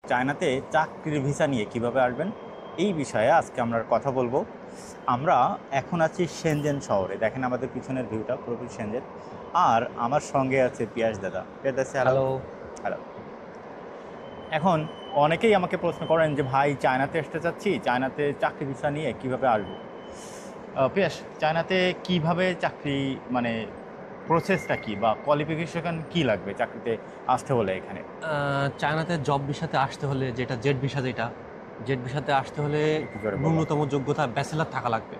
চায়নাতে চাকরির ভিসা নিয়ে কিভাবে আসবেন এই বিষয়ে আজকে আমরা কথা বলবো। আমরা এখন আছি শেনজেন শহরে, দেখেন আমাদের পিছনের ভিউটা পুরোপুরি শেনজেন। আর আমার সঙ্গে আছে পিয়াস দাদা। পিয়াস দাদা, হ্যালো। হ্যালো। হ্যালো। এখন অনেকেই আমাকে প্রশ্ন করেন যে ভাই, চায়নাতে আসতে চাচ্ছি, চায়নাতে চাকরি ভিসা নিয়ে কিভাবে আসবো। পিয়াস, চায়নাতে কিভাবে চাকরি, মানে প্রসেসটা কি বা কোয়ালিফিকেশন কি লাগবে চাকরিতে আসতে হলে এখানে? চায়নাতে জব ভিসাতে আসতে হলে যেটা জেড ভিসাতে আসতে হলে একটু জোরে বলো। ন্যূনতম যোগ্যতা ব্যাচেলার থাকা লাগবে।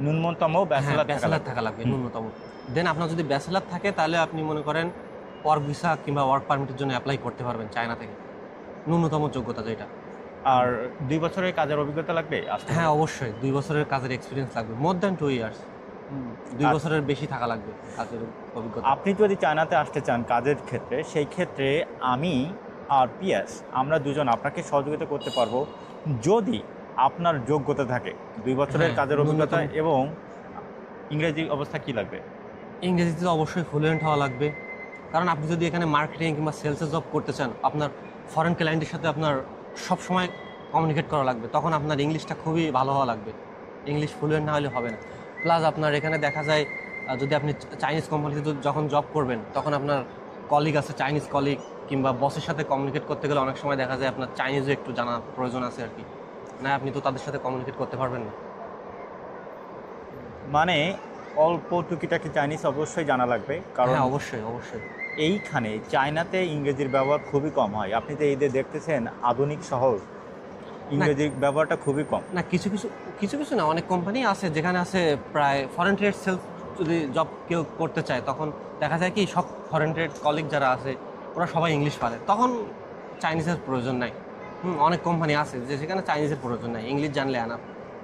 ন্যূনতম হ্যাঁ, ব্যাচেলর থাকা ব্যাচেলার লাগবে। থাকা লাগবে হুম। ন্যূনতম। দেন আপনার যদি ব্যাচেলার থাকে তাহলে আপনি মনে করেন ওয়ার্ক ভিসা কিংবা ওয়ার্ক পারমিটের জন্য অ্যাপ্লাই করতে পারবেন চায়না থেকে, ন্যূনতম যোগ্যতা যেটা। আর 2 বছরের কাজের অভিজ্ঞতা লাগবে আসতে হ্যাঁ, হলে। অবশ্যই 2 বছরের কাজের এক্সপিরিয়েন্স লাগবে, মোর দ্যান 2 ইয়ার্স। দুই আর বছরের বেশি থাকা লাগবে কাজের অভিজ্ঞতা। আপনি যদি চায়নাতে আসতে চান কাজের ক্ষেত্রে, সেই ক্ষেত্রে আমি আর পিয়াস আমরা দুজন আপনাকে সহযোগিতা করতে পারবো, যদি আপনার যোগ্যতা থাকে 2 বছরের হ্যাঁ, কাজের অভিজ্ঞতা। ন্যূনতম এবং ইংরেজি অবস্থা কি লাগবে? ইংরেজিতে তো অবশ্যই ফ্লুয়েন্ট হওয়া লাগবে, কারণ আপনি যদি এখানে মার্কেটিং কিংবা সেলসে জব করতে চান, আপনার ফরেন ক্লায়েন্টের সাথে আপনার সব সময় কমিউনিকেট করা লাগবে, তখন আপনার ইংলিশটা খুবই ভালো হওয়া লাগবে। ইংলিশ ফ্লুয়েন্ট না হলে হবে না। প্লাস আপনার এখানে দেখা যায় যদি আপনি চাইনিজ কোম্পানিতে যখন জব করবেন, তখন আপনার কলিগ আছে, চাইনিজ কলিগ কিংবা বসের সাথে কমিউনিকেট করতে গেলে অনেক সময় দেখা যায় আপনার চাইনিজও একটু জানা প্রয়োজন আছে আর কি, না আপনি তো তাদের সাথে কমিউনিকেট করতে পারবেন না। মানে অল্প টুকিটাকি চাইনিজ অবশ্যই জানা লাগবে, কারণ হ্যাঁ, অবশ্যই অবশ্যই। এইখানে চায়নাতে ইংরেজির ব্যবহার খুবই কম হয়। আপনি তো এই যে দেখতেছেন আধুনিক শহর, না ইংরেজির ব্যবহারটা খুবই কম। না কিছু কিছু কিছু কিছু না, অনেক কোম্পানি আছে যেখানে আছে প্রায় ফরেন ট্রেড সেলস। যদি জব কেউ করতে চায় তখন দেখা যায় কি সব ফরেন ট্রেড কলিগ যারা আছে ওরা সবাই ইংলিশ পারে, তখন চাইনিজের প্রয়োজন নাই। অনেক কোম্পানি আছে যে সেখানে চাইনিজের প্রয়োজন নাই, ইংলিশ জানলে আনা।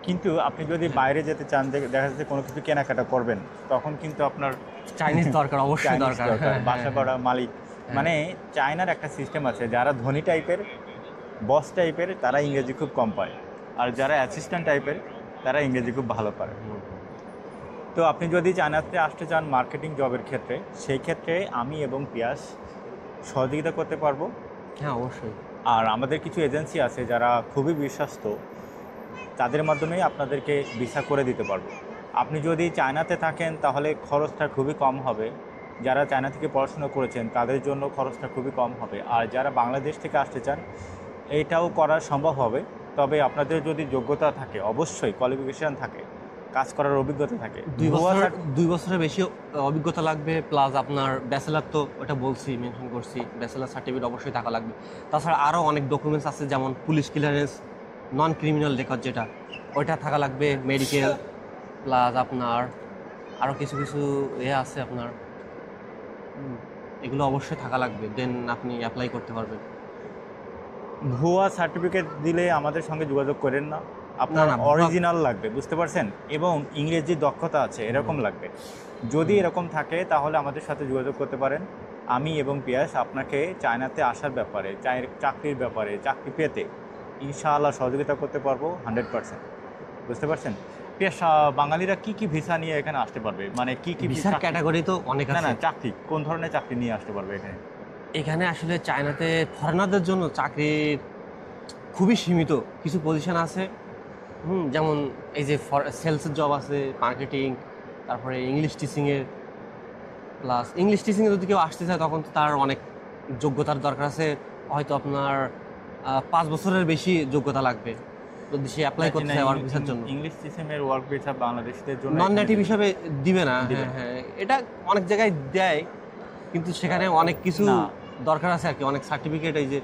কিন্তু আপনি যদি বাইরে যেতে চান, দেখা যাচ্ছে কোনো কিছু কেনাকাটা করবেন, তখন কিন্তু আপনার চাইনিজ দরকার, অবশ্যই চাইনিজ দরকার। দরকার। হ্যাঁ, বাসা হ্যাঁ, করা মালিক, হ্যাঁ। মানে চায়নার একটা সিস্টেম আছে, যারা ধনী টাইপের বস টাইপের তারা ইংরেজি খুব কম পায়, আর যারা অ্যাসিস্ট্যান্ট টাইপের তারা ইংরেজি খুব ভালো পারে। হুম। তো আপনি যদি চায়নাতে আসতে চান মার্কেটিং জবের ক্ষেত্রে, সেই ক্ষেত্রে আমি এবং পিয়াস সহযোগিতা করতে পারবো। হ্যাঁ, অবশ্যই। আর আমাদের কিছু এজেন্সি আছে যারা খুবই বিশ্বস্ত, তাদের মাধ্যমেই আপনাদেরকে ভিসা করে দিতে পারবো। আপনি যদি চায়নাতে থাকেন তাহলে খরচটা খুবই কম হবে। যারা চায়না থেকে পড়াশোনা করেছেন তাদের জন্য খরচটা খুবই কম হবে। আর যারা বাংলাদেশ থেকে আসতে চান, এইটাও করা সম্ভব হবে। তবে আপনাদের যদি যোগ্যতা থাকে, অবশ্যই কোয়ালিফিকেশান থাকে, কাজ করার অভিজ্ঞতা থাকে। দুই ভুয়া বছর সার্ট 2 বছরের বেশি অভিজ্ঞতা লাগবে, প্লাস আপনার ব্যাচেলার, তো ওটা বলছি, মেনশন করছি, ব্যাচেলার সার্টিফিকেট অবশ্যই থাকা লাগবে। তাছাড়া আরও অনেক ডকুমেন্টস আছে, যেমন পুলিশ ক্লিয়ারেন্স, নন ক্রিমিনাল রেকর্ড যেটা, ওইটা থাকা লাগবে, মেডিকেল, প্লাস আপনার আরও কিছু কিছু আছে আপনার। হুম, এগুলো অবশ্যই থাকা লাগবে, দেন আপনি অ্যাপ্লাই করতে পারবেন। ভুয়া সার্টিফিকেট দিলে আমাদের সঙ্গে যোগাযোগ করেন না। না আপনার না অরিজিনাল লাগবে, বুঝতে পারছেন, এবং ইংরেজি দক্ষতা আছে এরকম লাগবে। যদি এরকম থাকে তাহলে আমাদের সাথে যোগাযোগ করতে পারেন। আমি এবং পিয়াস আপনাকে চায়নাতে আসার ব্যাপারে, চাকরির ব্যাপারে, চাকরি পেতে ইনশাআল্লাহ সহযোগিতা করতে পারবো 100%। বুঝতে পারছেন? পিয়াস, বাঙালিরা কি কি ভিসা নিয়ে এখানে আসতে পারবে, মানে কি কি ভিসার ক্যাটাগরি তো অনেক না আছে। না, চাকরি কোন ধরনের চাকরি নিয়ে আসতে পারবে এখানে? এখানে আসলে চায়নাতে ফরেনারদের জন্য চাকরির খুবই সীমিত কিছু পজিশন আছে। যেমন এই যে সেলসের জব আছে, মার্কেটিং, তারপরে ইংলিশ টিচিংয়ের। প্লাস ইংলিশ টিচিংয়ে যদি কেউ আসতে চায় তখন তো তার অনেক যোগ্যতার দরকার আছে, হয়তো আপনার 5 বছরের বেশি যোগ্যতা লাগবে যদি সে অ্যাপ্লাই করতে চায় ওয়ার্ক ভিসার জন্য। ইংলিশ সিস্টেমের ওয়ার্ক ভিসা বাংলাদেশিদের জন্য নন এখানে নেটিভ দিবে হিসাবে দিবে না। দিবে হ্যাঁ, হ্যাঁ, এটা অনেক জায়গায় দেয়, কিন্তু সেখানে অনেক কিছু না। দরকার আছে আর কি, অনেক সার্টিফিকেট। এই যে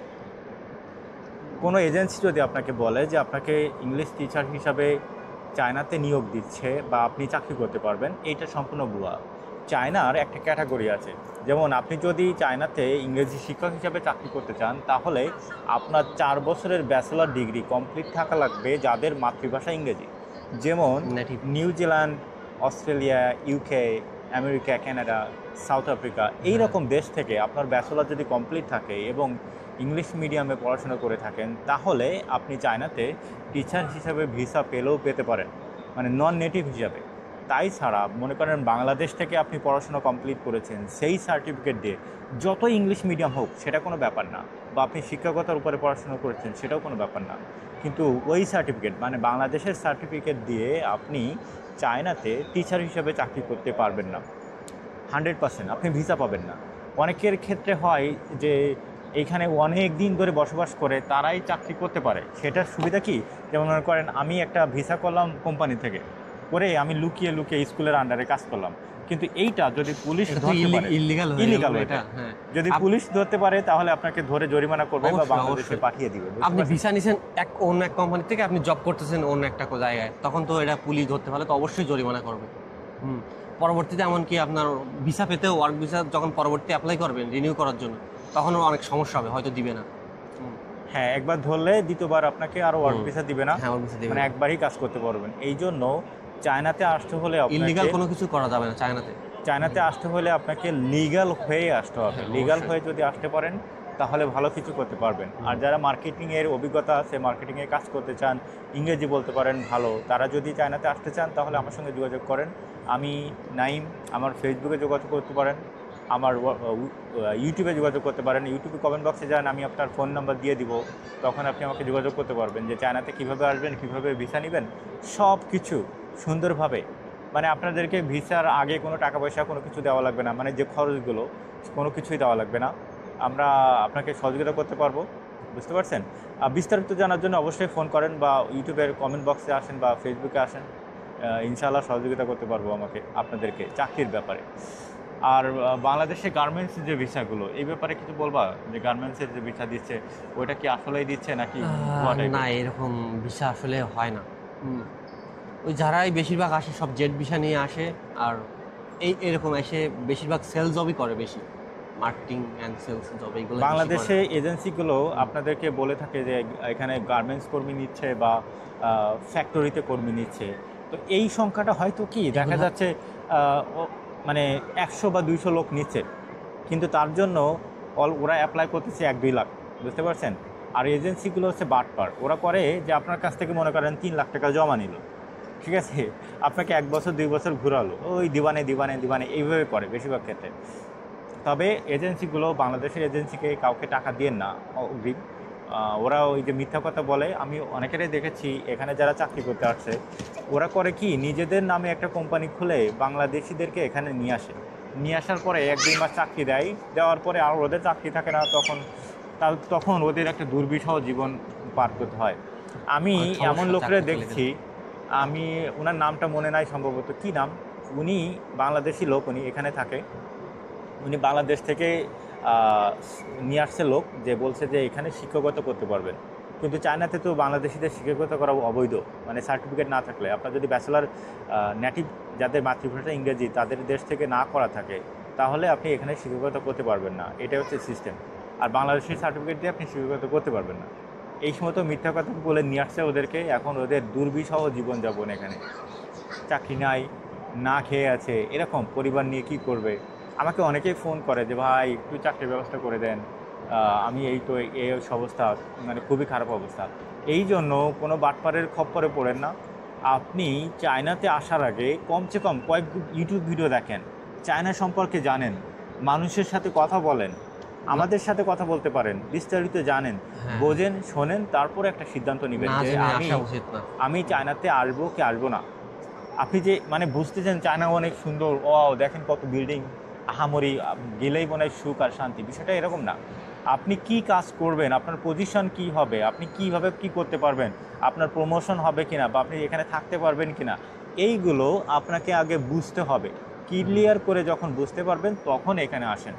কোনো এজেন্সি যদি আপনাকে বলে যে আপনাকে ইংলিশ টিচার হিসাবে চায়নাতে নিয়োগ দিচ্ছে বা আপনি চাকরি করতে পারবেন, এইটা সম্পূর্ণ ভুয়া। চায়নার একটা ক্যাটাগরি আছে, যেমন আপনি যদি চায়নাতে ইংরেজি শিক্ষক হিসাবে চাকরি করতে চান, তাহলে আপনার 4 বছরের ব্যাচেলর ডিগ্রি কমপ্লিট থাকা লাগবে যাদের মাতৃভাষা ইংরেজি। যেমন native. New Zealand, Australia, UK, America, Canada, south Africa, এই হ্যাঁ, রকম দেশ থেকে আপনার ব্যাচেলর যদি কমপ্লিট থাকে এবং ইংলিশ মিডিয়ামে পড়াশোনা করে থাকেন, তাহলে আপনি চায়নাতে টিচার হিসাবে ভিসা পেলেও পেতে পারেন, মানে নন নেটিভ হিসাবে। তাই ছাড়া মনে করেন বাংলাদেশ থেকে আপনি পড়াশোনা কমপ্লিট করেছেন, সেই সার্টিফিকেট দিয়ে যত ইংলিশ মিডিয়াম হোক সেটা কোনো ব্যাপার না, বা আপনি শিক্ষকতার উপরে পড়াশোনা করেছেন সেটাও কোনো ব্যাপার না, কিন্তু ওই সার্টিফিকেট মানে বাংলাদেশের সার্টিফিকেট দিয়ে আপনি চায়নাতে টিচার হিসেবে চাকরি করতে পারবেন না। 100% আপনি ভিসা পাবেন না। অনেকের ক্ষেত্রে হয় যে এইখানে অনেক দিন ধরে বসবাস করে তারাই চাকরি করতে পারে। সেটার সুবিধা কি, যেমন মনে করেন আমি একটা ভিসা করলাম কোম্পানি থেকে, করে আমি লুকিয়ে লুকিয়ে স্কুলের আন্ডারে কাজ করলাম, কিন্তু এইটা যদি পুলিশ এটা তো ধরতে পারে, ইলিগাল ইলিগাল এটা। এটা। হ্যাঁ, যদি পুলিশ ধরতে পারে তাহলে আপনাকে ধরে জরিমানা করবে বা অবশ্যই, বাংলাদেশে অবশ্যই। পাঠিয়ে দিবে। বুঝতে আপনি পারছেন? ভিসা নিছেন অন্য এক কোম্পানি থেকে, আপনি জব করতেছেন অন্য একটা জায়গায়, তখন তো এটা পুলিশ ধরতে পারলে তো অবশ্যই জরিমানা করবে। পরবর্তীতে এমনকি আপনার ভিসা পেতেও, ওয়ার্ক ভিসা যখন পরবর্তী অ্যাপ্লাই করবেন রিনিউ করার জন্য, তখনও অনেক সমস্যা হবে, হয়তো দিবে না। হ্যাঁ, একবার ধরলে দ্বিতীয়বার আপনাকে আরো ওয়ার্ক ভিসা দিবে না, হ্যাঁ, ওয়ার্ক ভিসা দিবে মানে না। একবারই কাজ করতে পারবেন। এই জন্য চায়নাতে আসতে হলে ইলিগাল আপনাকে কোনো কিছু করা যাবে না চায়নাতে। চায়নাতে আসতে হলে আপনাকে লিগ্যাল হয়ে আসতে হবে। হ্যাঁ, লিগ্যাল অবশ্যই। হয়ে যদি আসতে পারেন তাহলে ভালো কিছু করতে পারবেন। আর যারা মার্কেটিংয়ের অভিজ্ঞতা আছে, মার্কেটিংয়ে কাজ করতে চান, ইংরেজি বলতে পারেন ভালো, তারা যদি চায়নাতে আসতে চান তাহলে আমার সঙ্গে যোগাযোগ করেন। আমি নাইম, আমার ফেসবুকে যোগাযোগ করতে পারেন, আমার ইউটিউবে যোগাযোগ করতে পারেন। ইউটিউবে কমেন্ট বক্সে যান, আমি আপনার ফোন নাম্বার দিয়ে দিব, তখন আপনি আমাকে যোগাযোগ করতে পারবেন যে চায়নাতে কীভাবে আসবেন, কীভাবে ভিসা নেবেন, সব কিছু সুন্দরভাবে। মানে আপনাদেরকে ভিসার আগে কোনো টাকা পয়সা কোনো কিছু দেওয়া লাগবে না, মানে যে খরচগুলো কোনো কিছুই দেওয়া লাগবে না, আমরা আপনাকে সহযোগিতা করতে পারবো। বুঝতে পারছেন? বিস্তারিত জানার জন্য অবশ্যই ফোন করেন বা ইউটিউবের কমেন্ট বক্সে আসেন বা ফেসবুকে আসেন, ইনশাআল্লাহ সহযোগিতা করতে পারবো আপনাদেরকে চাকরির ব্যাপারে। আর বাংলাদেশে গার্মেন্টস যে ভিসাগুলো, এই ব্যাপারে কিছু বলবা যে গার্মেন্টসের যে ভিসা দিচ্ছে ওইটা কি আসলেই দিচ্ছে নাকি ভুয়া না, টাইপের? এরকম ভিসা আসলে হয় না। ওই যারাই বেশিরভাগ আসে সব জেড ভিসা নিয়ে আসে, আর এরকম এসে বেশিরভাগ সেলস জবই করে, বেশি মার্কেটিং অ্যান্ড সেলস জব এইগুলো বাংলাদেশে এজেন্সিগুলো আপনাদেরকে বলে থাকে যে এখানে গার্মেন্টস কর্মী নিচ্ছে বা ফ্যাক্টরিতে কর্মী নিচ্ছে। তো এই সংখ্যাটা হয়তো কি দেখা যাচ্ছে মানে 100 বা 200 লোক নিচ্ছে, কিন্তু তার জন্য ওরা অ্যাপ্লাই করতেছে 1-2 লাখ। বুঝতে পারছেন? আর এজেন্সিগুলো হচ্ছে বাটপার। ওরা করে যে আপনার কাছ থেকে মনে করেন 3 লাখ টাকা জমা নিল, ঠিক আছে, আপনাকে 1 বছর 2 বছর ঘুরালো, ওই দিবানে দিবানে দিবানে এইভাবে করে বেশিরভাগ ক্ষেত্রে। তবে এজেন্সিগুলো, বাংলাদেশের এজেন্সিকে কাউকে টাকা দিয়ে না অগ্রিম, ওরা ওই যে মিথ্যা কথা বলে। আমি অনেকেরই দেখেছি এখানে যারা চাকরি করতে আসছে, ওরা করে কি নিজেদের নামে একটা কোম্পানি খুলে বাংলাদেশিদেরকে এখানে নিয়ে আসে, নিয়ে আসার পরে 1-2 মাস চাকরি দেয়, দেওয়ার পরে আর ওদের চাকরি থাকে না, তখন ওদের একটা দুর্বিষহ জীবন পার করতে হয়। আমি এমন লোকরা দেখছি, আমি ওনার নামটা মনে নাই, সম্ভবত কী নাম, উনি বাংলাদেশি লোক, উনি এখানে থাকে, উনি বাংলাদেশ থেকে নিয়ে আসছে লোক, যে বলছে যে এখানে শিক্ষকতা করতে পারবেন। কিন্তু চায়নাতে তো বাংলাদেশিদের শিক্ষকতা করা অবৈধ, মানে সার্টিফিকেট না থাকলে। আপনার যদি ব্যাচেলার নেটিভ, যাদের মাতৃভাষা ইংরেজি, তাদের দেশ থেকে না করা থাকে, তাহলে আপনি এখানে শিক্ষকতা করতে পারবেন না। এটা হচ্ছে সিস্টেম। আর বাংলাদেশের সার্টিফিকেট দিয়ে আপনি শিক্ষকতা করতে পারবেন না। এই সময় তো মিথ্যা কথা বলে নিয়ে আসছে ওদেরকে, এখন ওদের দুর্বিষহ জীবনযাপন এখানে, চাকরি নাই, না খেয়ে আছে, এরকম পরিবার নিয়ে কি করবে। আমাকে অনেকেই ফোন করে যে ভাই একটু চাকরির ব্যবস্থা করে দেন, আমি এই তো এই অবস্থা, মানে খুবই খারাপ অবস্থা। এই জন্য কোনো বাটপারের খপ্পরে পড়েন না। আপনি চায়নাতে আসার আগে কমসে কম কয়েক ইউটিউব ভিডিও দেখেন, চায়না সম্পর্কে জানেন, মানুষের সাথে কথা বলেন, আমাদের সাথে কথা বলতে পারেন, বিস্তারিত জানেন, বোঝেন, শোনেন, তারপরে একটা সিদ্ধান্ত নেবেন যে আমি চায়নাতে আসবো কি আসবো না। আপনি যে মানে বুঝতেছেন চায়না অনেক সুন্দর, ও দেখেন কত বিল্ডিং, আহামরি, গেলেই মনে হয় সুখ আর শান্তি, বিষয়টা এরকম না। আপনি কি কাজ করবেন, আপনার পজিশন কি হবে, আপনি কিভাবে কি করতে পারবেন, আপনার প্রমোশন হবে কিনা, বা আপনি এখানে থাকতে পারবেন কিনা, এইগুলো আপনাকে আগে বুঝতে হবে। ক্লিয়ার করে যখন বুঝতে পারবেন তখন এখানে আসেন,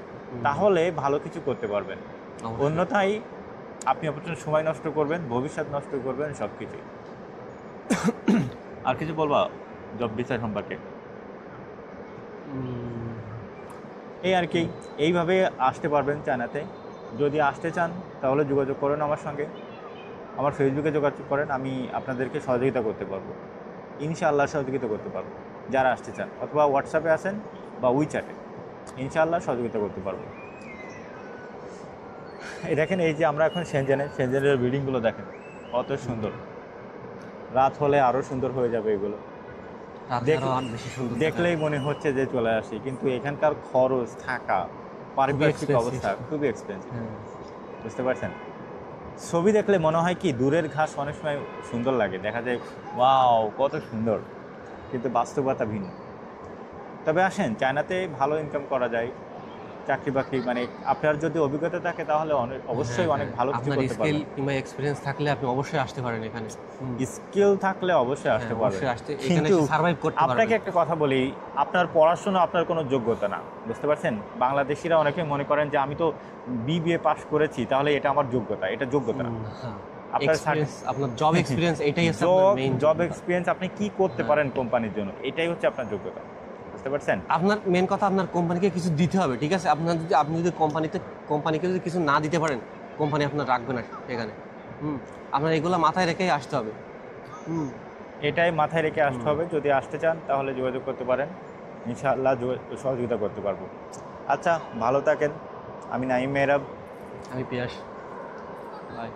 তাহলে ভালো কিছু করতে পারবেন। অন্যথায় আপনি আপনার সময় নষ্ট করবেন, ভবিষ্যৎ নষ্ট করবেন, সব কিছুই। আর কিছু বলবা জব বিচার সম্পর্কে? এই আর কি, এইভাবে আসতে পারবেন চায়নাতে। যদি আসতে চান তাহলে যোগাযোগ করেন আমার সঙ্গে, আমার ফেসবুকে যোগাযোগ করেন, আমি আপনাদেরকে সহযোগিতা করতে পারবো, ইনশাআল্লাহ সহযোগিতা করতে পারবো যারা আসতে চান। অথবা হোয়াটসঅ্যাপে আসেন বা উইচ্যাটে, ইনশাআল্লাহ সহযোগিতা করতে পারবো। এই দেখেন, এই যে আমরা এখন সেনজেনের বিল্ডিংগুলো দেখেন কত সুন্দর, রাত হলে আরও সুন্দর হয়ে যাবে এগুলো, দেখলেই মনে হচ্ছে যে চলে আসি। কিন্তু এখানকার খরচ, থাকা, পারিপার্শ্বিক অবস্থা খুবই এক্সপেন্সিভ। বুঝতে পারছেন? ছবি দেখলে মনে হয় কি দূরের ঘাস অনেক সময় সুন্দর লাগে, দেখা যায় ওয়াও কত সুন্দর, কিন্তু বাস্তবতা ভিন্ন। তবে আসেন, চায়নাতে ভালো ইনকাম করা যায়, চাকরি বাকরি মানে আপনার যদি অভিজ্ঞতা থাকে তাহলে অবশ্যই হ্যাঁ, অনেক হ্যাঁ। ভালো কিছু আপনার করতে স্কিল পারবেন। কিংবা এক্সপিরিয়েন্স থাকলে আপনি অবশ্যই আসতে পারেন এখানে। স্কিল থাকলে অবশ্যই আসতে হ্যাঁ, পারবেন, অবশ্যই আসতে এখানে কিন্তু এসে সার্ভাইভ করতে আপনাকে পারবেন। একটা কথা বলি, আপনার পড়াশোনা আপনার কোনো যোগ্যতা না, বুঝতে পারছেন? বাংলাদেশিরা অনেকে মনে করেন যে আমি তো বিবিএ পাস করেছি তাহলে এটা আমার যোগ্যতা, এটা যোগ্যতা না। আপনার এক্সপিরিয়েন্স, আপনার জব এক্সপিরিয়েন্স এটাই হচ্ছে আপনার মেইন জব যোগ্যতা। এক্সপিরিয়েন্স, আপনি কি করতে হ্যাঁ। পারেন কোম্পানির জন্য, এটাই হচ্ছে আপনার যোগ্যতা, বুঝতে পারছেন? আপনার মেন কথা আপনার কোম্পানিকে কিছু দিতে হবে, ঠিক আছে? আপনি যদি কোম্পানিকে যদি কিছু না দিতে পারেন, কোম্পানি আপনার রাখবে না এখানে। আপনার এগুলো মাথায় রেখেই আসতে হবে। এটাই মাথায় রেখে আসতে হবে। যদি আসতে চান তাহলে যোগাযোগ করতে পারেন, ইনশাআল্লাহ সহযোগিতা করতে পারবো। আচ্ছা, ভালো থাকেন। আমি নাইম মেহরাব। আমি পিয়াস। বাই।